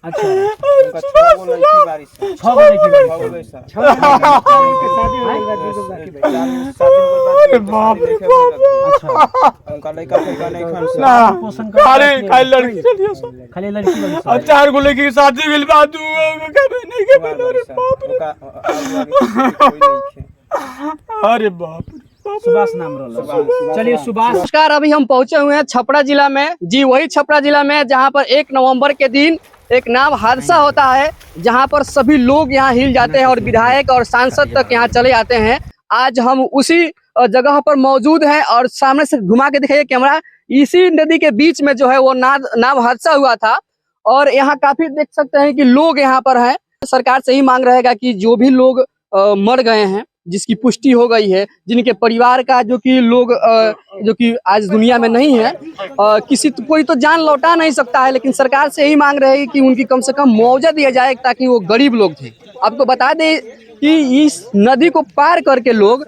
अच्छा, उनका 6 गो लड़की बारिश है। 6 गो लड़की बारिश 6 गो है। लड़का। 6 गो लड़की शादी हो गई बाद दूगो बाकी बा। 7 दिन के बाद अरे बाप रे अच्छा, उनका लड़का फैका नहीं खान से। ना पोषण कर खाली खाली लड़की चलिए सब खाली लड़की वाली और 4 गो लड़की की शादी भेल बा दू कभी नहीं के कुमार अरे बारिश है। बाप रे उनका आगे कोई नहीं है। अरे बाप रे सुभाष नाम रहल। चलिए सुभाष, नमस्कार। अभी हम पहुंचे हुए हैं छपरा जिला में। जी वही छपरा जिला में जहां पर 1 नवंबर के दिन एक नाव हादसा होता है, जहां पर सभी लोग यहां हिल जाते हैं और विधायक और सांसद तक यहां चले आते हैं। आज हम उसी जगह पर मौजूद हैं और सामने से घुमा के दिखाइए कैमरा। इसी नदी के बीच में जो है वो नाव हादसा हुआ था और यहाँ काफी देख सकते हैं कि लोग यहाँ पर हैं। सरकार से ही मांग रहेगा कि जो भी लोग मर गए हैं, जिसकी पुष्टि हो गई है, जिनके परिवार का जो कि लोग जो कि आज दुनिया में नहीं है, कोई तो जान लौटा नहीं सकता है, लेकिन सरकार से यही मांग रहे हैं कि उनकी कम से कम मुआवजा दिया जाए, ताकि वो गरीब लोग थे। आपको बता दें कि इस नदी को पार करके लोग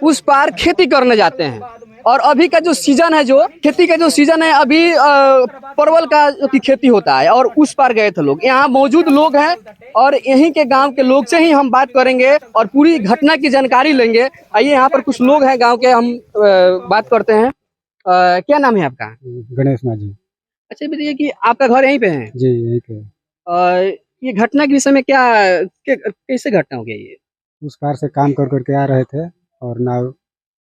उस पार खेती करने जाते हैं और अभी का जो सीजन है, जो खेती का जो सीजन है, अभी परवल का जो की खेती होता है और उस पार गए थे लोग। यहाँ मौजूद लोग हैं और यहीं के गांव के लोग से ही हम बात करेंगे और पूरी घटना की जानकारी लेंगे। आइए, यहाँ पर कुछ लोग हैं गांव के, हम बात करते हैं। क्या नाम है आपका? गणेश माझी अच्छा, बताइए कि आपका घर यहीं पे है? जी, यही पे। ये घटना के विषय में कैसे घटना हो गई ये? उस पार से काम कर करके आ रहे थे और नाव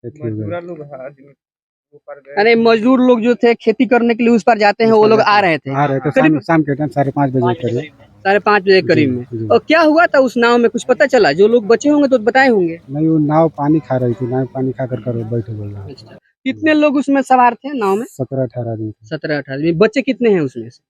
मजदूर लोग आदमी ऊपर गए। अरे मजदूर लोग जो थे खेती करने के लिए उस पार जाते हैं, वो लोग आ रहे थे शाम के टाइम 5:30 बजे करीब। 5:30 बजे करीब में। जी। और क्या हुआ था उस नाव में, कुछ पता चला? जो लोग बचे होंगे तो बताए होंगे। नहीं, वो नाव पानी खा रही थी, नाव पानी खा कर बैठे गए। कितने लोग उसमें सवार थे नाव में? 17-18 आदमी थे। 17-18 आदमी। बच्चे कितने हैं उसमें से?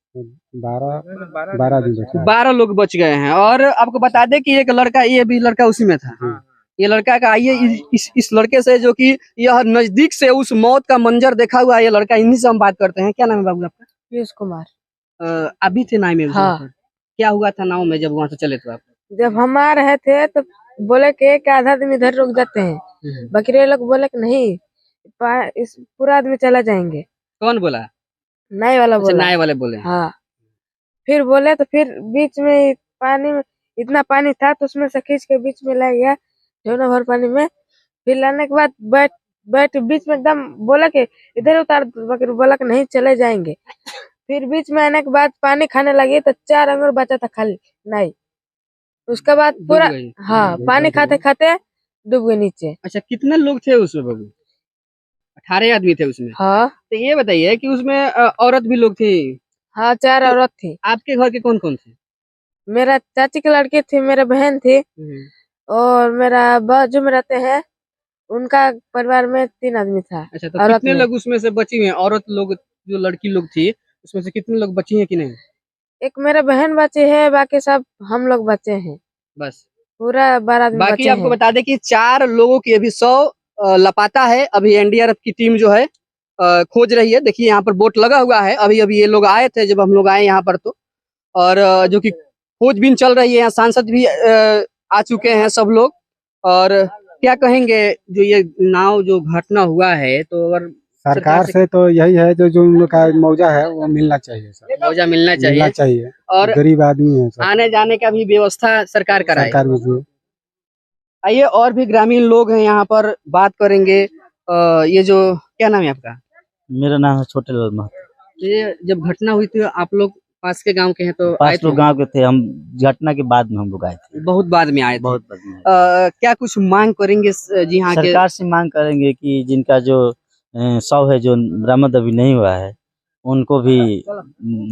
12 आदमी बैठे। 12 लोग बच गए हैं। और आपको बता दें कि एक लड़का, ये भी लड़का उसी में था। ये लड़का का, आइए इस लड़के से जो कि यह नजदीक से उस मौत का मंजर देखा हुआ है, ये लड़का, इन्हीं से हम बात करते हैं। क्या नाम है बाबू आपका? पीयूष कुमार। अभी थे नाव में? हाँ। क्या हुआ था नाव में जब वहाँ से चले थे आप? जब हम आ रहे थे तो बोले कि एक आधा आदमी इधर रुक जाते हैं, बाकी ये लोग बोले कि नहीं, इस पूरा आदमी चला जाएंगे। कौन बोला? नाई वाला अच्छा, बोला। नाव वाले बोले। हाँ। फिर बोले तो फिर बीच में पानी में इतना पानी था तो उसमें से खींच के बीच में ला गया, झोना भर पानी में। फिर लाने के बाद बैठ बीच में एकदम बोला कि इधर उतार, बाकी बोला कि नहीं चले जाएंगे। फिर बीच में आने के बाद पानी खाने लगी तो 4 अंगुर बचा था खाली नाई। उसके बाद पूरा, हाँ, पानी खाते खाते डूब गए नीचे। अच्छा, कितने लोग थे उसमें बाबू? 18 आदमी थे उसमें। हाँ। तो ये बताइए कि उसमें औरत भी लोग थी? हाँ, 4 औरत थी। आपके घर के कौन कौन थे? मेरा चाची की लड़की थी, मेरा बहन थी और मेरा बाजू में रहते हैं, उनका परिवार में 3 आदमी था। अच्छा, तो कितने लोग उसमें से बची हुई हैं? औरत लोग, जो लड़की लोग थी, उसमें से कितने लोग बची हैं कि नहीं? एक मेरा बहन बचे है, बाकी सब हम लोग बचे हैं, बस पूरा 12 आदमी बाकी बचे आपको हैं। बता दें कि 4 लोगों की अभी 100 लापता है। अभी एनडीआरएफ की टीम जो है खोज रही है। देखिए, यहाँ पर बोट लगा हुआ है। अभी ये लोग आए थे जब हम लोग आए यहाँ पर, तो और जो कि खोजबीन चल रही है। यहाँ सांसद भी आ चुके हैं सब लोग। और क्या कहेंगे, जो ये नाव जो घटना हुआ है, तो अगर सरकार से तो यही है, जो उन लोग का मुआवजा है वो मिलना चाहिए सर। मुआवजा मिलना चाहिए और गरीब आदमी है सर। आने जाने का भी व्यवस्था सरकार कराए। सरकार भी। आइए, और भी ग्रामीण लोग हैं यहाँ पर, बात करेंगे। ये जो, क्या नाम है आपका? मेरा नाम है छोटे लाल महतो। ये जब घटना हुई थी, आप लोग पास के गांव के हैं, तो पास लोग गांव के थे। हम घटना के बाद में हम लोग आए थे, बहुत बाद में आए थे। बहुत बाद में। क्या कुछ मांग करेंगे जी हाँ के? सरकार से मांग करेंगे कि जिनका जो शव है, जो बरामद अभी नहीं हुआ है, उनको भी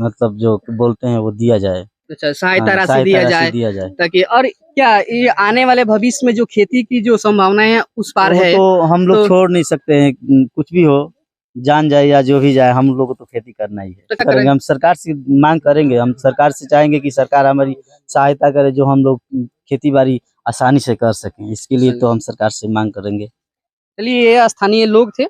मतलब जो बोलते हैं वो दिया जाए। अच्छा, सहायता राशि दिया जाए, ताकि, और क्या ये आने वाले भविष्य में जो खेती की जो संभावनाएं है उस पार है, तो हम लोग छोड़ नहीं सकते हैं। कुछ भी हो, जान जाए या जो भी जाए, हम लोग को तो खेती करना ही है। तो करेंगे, हम सरकार से मांग करेंगे। हम सरकार से चाहेंगे कि सरकार हमारी सहायता करे, जो हम लोग खेती बाड़ी आसानी से कर सकें। इसके लिए तो हम सरकार से मांग करेंगे। चलिए, ये स्थानीय लोग थे